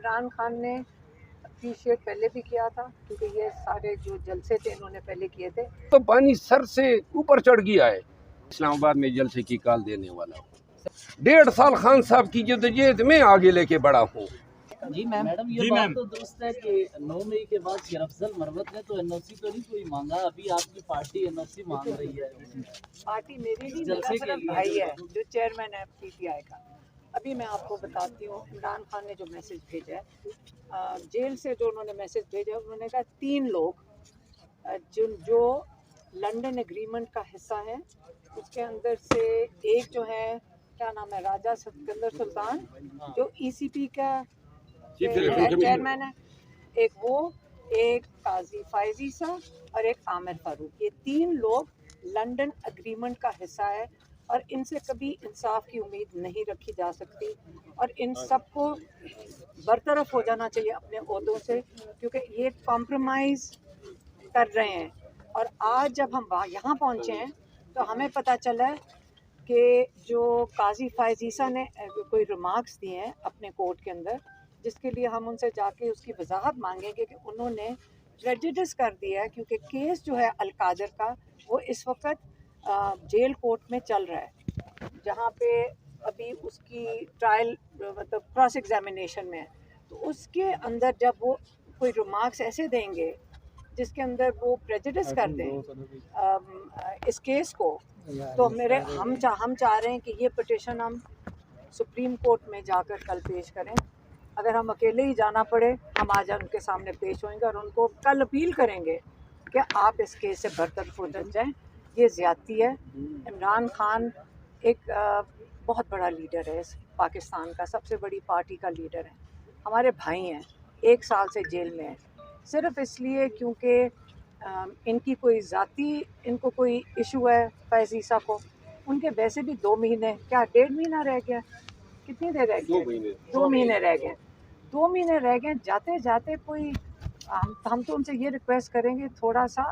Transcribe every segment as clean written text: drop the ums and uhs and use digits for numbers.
عمران خان نے اپریشیٹ پہلے بھی کیا تھا کیونکہ یہ سارے جو جلسے تھے انہوں نے پہلے کیے تھے. تو پانی سر سے اوپر چڑھ گیا ہے. اسلام آباد میں جلسے کی کال دینے والا ہوں. 1.5 سال خان صاحب کی جدوجہد میں آگے لے کے بڑا ہوں. جی میڈم یہ بات تو درست ہے کہ 9 مئی کے بعد شیخ افضل مروت نے تو این او سی تو نہیں کوئی مانگا. ابھی آپ کی پارٹی این او سی مانگ رہی ہے. پارٹی میری نہیں، میرا صرف بھائی ہے جو چیئرمین ہے پی ٹی آئی کا. ابھی میں آپ کو بتاتی ہوں عمران خان نے جو میسج بھیجا ہے جیل سے، جو انہوں نے میسج بھیجا انہوں نے کہا 3 لوگ جو لنڈن ایگریمنٹ کا حصہ ہیں، اس کے اندر سے ایک جو ہے کیا نام ہے راجہ سکندر سلطان جو ای سی پی کا چیئرمین ہے، ایک قاضی فائز عیسیٰ اور ایک عامر فاروق. یہ 3 لوگ لنڈن اگریمنٹ کا حصہ ہے اور ان سے کبھی انصاف کی امید نہیں رکھی جا سکتی اور ان سب کو برطرف ہو جانا چاہیے اپنے عہدوں سے کیونکہ یہ کمپرومائز کر رہے ہیں. اور آج جب ہم یہاں پہنچے ہیں تو ہمیں پتہ چلا کہ جو قاضی فائز عیسیٰ نے کوئی ریمارکس دیے ہیں اپنے کورٹ کے اندر، جس کے لیے ہم ان سے جا کے اس کی وضاحت مانگیں گے کہ انہوں نے پریجوڈس کر دیا ہے کیونکہ کیس جو ہے القادر کا وہ اس وقت جیل کورٹ میں چل رہا ہے جہاں پہ ابھی اس کی ٹرائل مطلب کراس ایگزامینیشن میں ہے. تو اس کے اندر جب وہ کوئی ریمارکس ایسے دیں گے جس کے اندر وہ پریجوڈس کر دیں اس کیس کو، تو ہم چاہ رہے ہیں کہ یہ پٹیشن ہم سپریم کورٹ میں جا کر کل پیش کریں. اگر ہم اکیلے ہی جانا پڑے ہم آج ان کے سامنے پیش ہوئیں گے اور ان کو کل اپیل کریں گے کہ آپ اس کیس سے برطرف ہو جائیں. یہ زیادتی ہے. عمران خان ایک بہت بڑا لیڈر ہے پاکستان کا، سب سے بڑی پارٹی کا لیڈر ہے. ہمارے بھائی ہیں، 1 سال سے جیل میں ہیں صرف اس لیے کیونکہ ان کی کوئی ذاتی ان کو کوئی ایشو ہے. فائز عیسیٰ کو ان کے ویسے بھی 2 مہینے کیا 1.5 مہینہ رہ گیا، کتنی دیر رہ گئی؟ 2 مہینے رہ گئے. 2 مہینے رہ گئے. جاتے جاتے کوئی ہم تو ان سے یہ ریکویسٹ کریں گے تھوڑا سا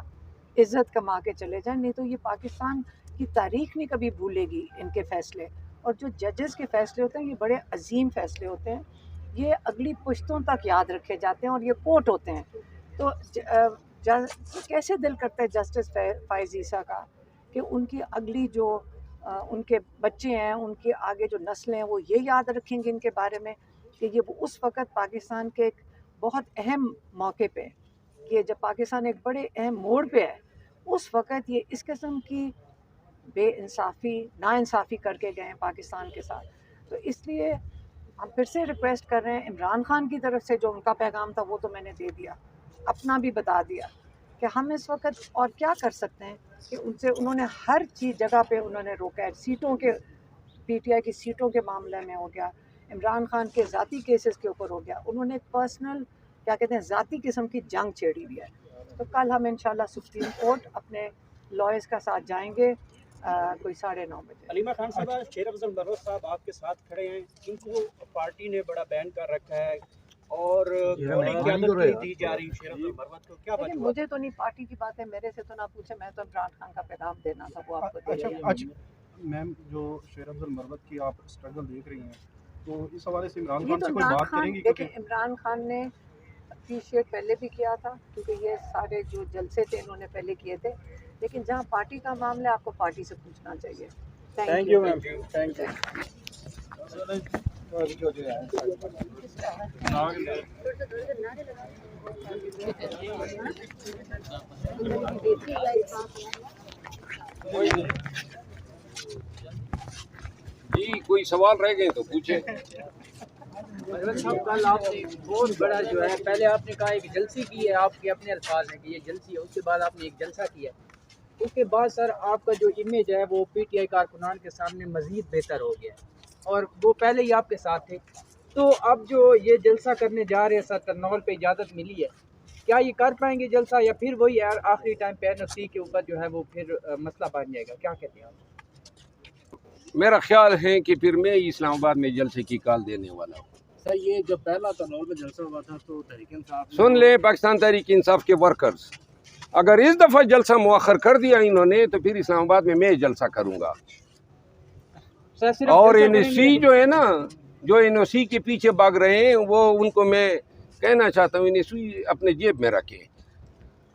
عزت کما کے چلے جائیں، نہیں تو یہ پاکستان کی تاریخ نہیں کبھی بھولے گی ان کے فیصلے. اور جو ججز کے فیصلے ہوتے ہیں یہ بڑے عظیم فیصلے ہوتے ہیں، یہ اگلی پشتوں تک یاد رکھے جاتے ہیں اور یہ کوٹ ہوتے ہیں. تو کیسے دل کرتا ہے جسٹس فائز عیسیٰ کا کہ ان کی اگلی جو ان کے بچے ہیں، ان کے آگے جو نسلیں ہیں وہ یہ یاد رکھیں گے ان کے بارے میں کہ یہ اس وقت پاکستان کے ایک بہت اہم موقع پہ، کہ جب پاکستان ایک بڑے اہم موڑ پہ ہے اس وقت یہ اس قسم کی بے انصافی ناانصافی کر کے گئے ہیں پاکستان کے ساتھ. تو اس لیے ہم پھر سے ریکویسٹ کر رہے ہیں عمران خان کی طرف سے جو ان کا پیغام تھا وہ تو میں نے دے دیا، اپنا بھی بتا دیا کہ ہم اس وقت اور کیا کر سکتے ہیں کہ انہوں نے ہر چیز جگہ پہ انہوں نے روکا ہے. سیٹوں کے پی ٹی آئی کی سیٹوں کے معاملے میں ہو گیا، عمران خان کے ذاتی کیسز کے اوپر ہو گیا، انہوں نے ایک پرسنل کیا کہتے ہیں ذاتی قسم کی جنگ چھیڑی ہوئی ہے. تو کل ہم انشاءاللہ سپریم کورٹ اپنے لائرز کا ساتھ جائیں گے کوئی 9:30 بجے. علیمہ خان صاحب، شیخ افضل مروت صاحب آپ کے ساتھ کھڑے ہیں، ان کو پارٹی نے بڑا بین کر رکھا ہے اور گولی قیادت دی جا رہی شیخ افضل مروت کو، کیا لیکن مجھے تو نہیں پارٹی کی بات ہے، میرے سے تو نہ پوچھے، میں تو عمران خان کا پیغام دینا تھا وہ آپ کو دے رہی ہوں. اچھا میم، جو شیخ افضل مروت کی آپ اسٹرگل دیکھ رہی ہیں تو اس حوالے سے عمران یہ خان تو سے کوئی عمران بات خان کریں گی؟ دیکھیں عمران خان نے اپریشیٹ پہلے بھی کیا تھا کیونکہ یہ سارے جو جلسے تھے انہوں نے پہلے کیے تھے، لیکن جہاں پارٹی کا معاملہ ہے آپ کو پارٹی سے پوچھنا چاہیے. Thank you ma'am, thank you. جی کوئی سوال رہ گئے تو پوچھیں. مروت صاحب کل آپ نے بہت بڑا جو ہے، پہلے آپ نے کہا ایک جلسی کی ہے، آپ کے اپنے الفاظ ہیں کہ یہ جلسی ہے، اس کے بعد آپ نے ایک جلسہ کیا ہے، اس کے بعد سر آپ کا جو امیج ہے وہ پی ٹی آئی کارکنان کے سامنے مزید بہتر ہو گیا ہے اور وہ پہلے ہی آپ کے ساتھ تھے. تو اب جو یہ جلسہ کرنے جا رہے ہیں سر ترنول پہ اجازت ملی ہے، کیا یہ کر پائیں گے جلسہ یا پھر وہی یار آخری ٹائم پہ NOC کے اوپر جو ہے وہ پھر مسئلہ بن جائے گا؟ کیا کہتے ہیں آپ؟ میرا خیال ہے کہ پھر میں اسلام آباد میں جلسے کی کال دینے والا ہوں. سر یہ جب پہلا ترنول میں جلسہ ہوا تھا تو تحریک انصاف سن لیں پاکستان تحریک انصاف کے ورکرز، اگر اس دفعہ جلسہ مؤخر کر دیا انہوں نے تو پھر اسلام آباد میں جلسہ کروں گا. اور NSC جو ہے نا جو NOC کے پیچھے بھاگ رہے ہیں وہ ان کو میں کہنا چاہتا ہوں انہیں سوئی اپنے جیب میں رکھیں.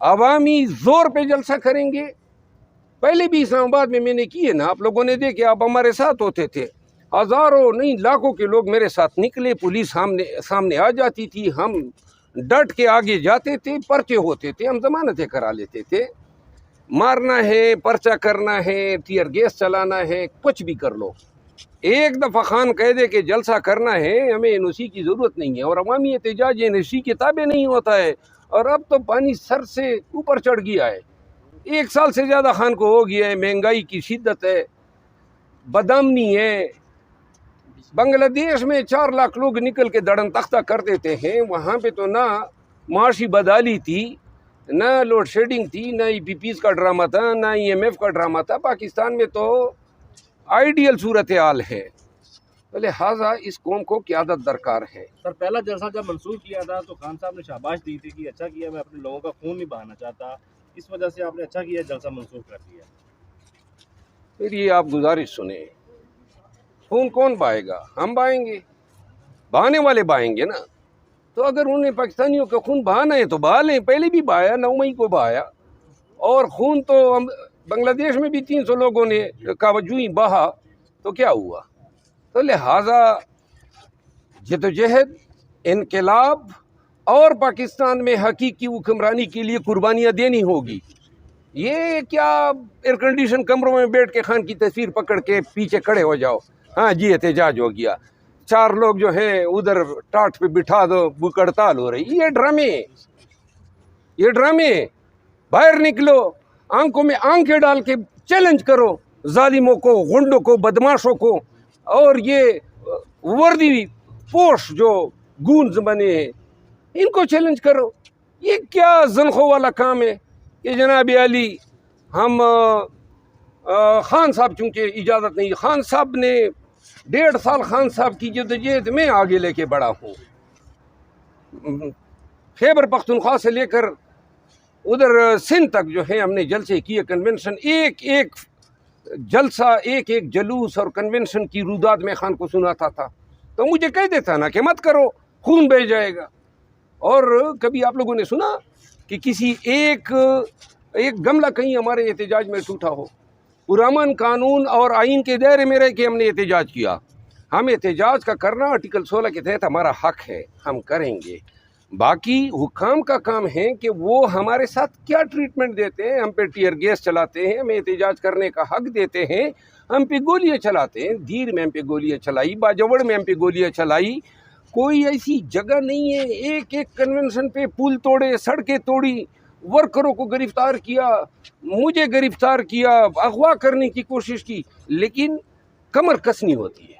عوامی زور پہ جلسہ کریں گے. پہلے بھی اسلام آباد میں نے کیے نا, آپ لوگوں نے دیکھے, آپ ہمارے ساتھ ہوتے تھے. ہزاروں نہیں لاکھوں کے لوگ میرے ساتھ نکلے, پولیس سامنے آ جاتی تھی, ہم ڈٹ کے آگے جاتے تھے, پرچے ہوتے تھے, ہم ضمانتیں کرا لیتے تھے. مارنا ہے, پرچہ کرنا ہے, ٹیئر گیس چلانا ہے, کچھ بھی کر لو. ایک دفعہ خان کہہ دے کہ جلسہ کرنا ہے, ہمیں NOC کی ضرورت نہیں ہے. اور عوامی احتجاج NOC کی تابع نہیں ہوتا ہے. اور اب تو پانی سر سے اوپر چڑھ گیا ہے. 1 سال سے زیادہ خان کو ہو گیا ہے. مہنگائی کی شدت ہے, بدامنی ہے. بنگلہ دیش میں 4 لاکھ لوگ نکل کے دڑن تختہ کر دیتے ہیں. وہاں پہ تو نہ معاشی بدحالی تھی, نہ لوڈ شیڈنگ تھی, نہ EPPs کا ڈرامہ تھا, نہ IMF کا ڈرامہ تھا. پاکستان میں تو آئیڈیل صورتحال ہے. لہٰذا اس قوم کو قیادت درکار ہے. سر پہلا جلسہ جب منسوخ کیا تھا تو خان صاحب نے شاباش دی تھی کہ اچھا کیا, میں اپنے لوگوں کا خون نہیں بہانا چاہتا, اس وجہ سے آپ نے اچھا کیا جلسہ منسوخ کر دیا. میری آپ گزارش سنیں, خون کون بہائے گا؟ ہم بہائیں گے, بہانے والے بہائیں گے نا. تو اگر انہیں پاکستانیوں کا خون بہانا ہے تو بہا لیں. پہلے بھی بہایا, 9 مئی کو بہایا. اور خون تو بنگلہ دیش میں بھی 300 لوگوں نے کاوجوئی بہا, تو کیا ہوا؟ تو لہٰذا جدوجہد, انقلاب اور پاکستان میں حقیقی حکمرانی کے لیے قربانیاں دینی ہوگی. یہ کیا ایئر کنڈیشن کمروں میں بیٹھ کے خان کی تصویر پکڑ کے پیچھے کھڑے ہو جاؤ, ہاں جی احتجاج ہو گیا, 4 لوگ جو ہیں ادھر ٹاٹ پہ بٹھا دو, بھوک ہڑتال ہو رہی. یہ ڈرامے باہر نکلو, آنکھوں میں آنکھیں ڈال کے چیلنج کرو ظالموں کو, غنڈوں کو, بدماشوں کو. اور یہ وردی پوش جو گونز بنے ہیں ان کو چیلنج کرو. یہ کیا زنخوں والا کام ہے کہ جناب علی ہم خان صاحب, چونکہ اجازت نہیں, خان صاحب نے 1.5 سال خان صاحب کی جدوجہد میں آگے لے کے بڑھا ہوں. خیبر پختونخوا سے لے کر ادھر سندھ تک جو ہے ہم نے جلسے کیے, کنونشن, ایک جلسہ, ایک جلوس اور کنونشن کی رودات میں خان کو سناتا تھا. تو مجھے کہہ دیتا نا کہ مت کرو, خون بہہ جائے گا. اور کبھی آپ لوگوں نے سنا کہ کسی ایک گملہ کہیں ہمارے احتجاج میں ٹوٹا ہو؟ پرامن قانون اور آئین کے دائرے میں رہ کے ہم نے احتجاج کیا. ہم احتجاج کا کرنا آرٹیکل 16 کے تحت ہمارا حق ہے, ہم کریں گے. باقی حکام کا کام ہے کہ وہ ہمارے ساتھ کیا ٹریٹمنٹ دیتے ہیں. ہم پہ ٹیئر گیس چلاتے ہیں, ہمیں احتجاج کرنے کا حق دیتے ہیں, ہم پہ گولیاں چلاتے ہیں. دیر میں ہم پہ گولیاں چلائی, باجوڑ میں ہم پہ گولیاں چلائی. کوئی ایسی جگہ نہیں ہے. ایک کنونشن پہ پل توڑے, سڑکیں توڑی, ورکروں کو گرفتار کیا, مجھے گرفتار کیا, اغوا کرنے کی کوشش کی, لیکن کمر کسنی ہوتی ہے.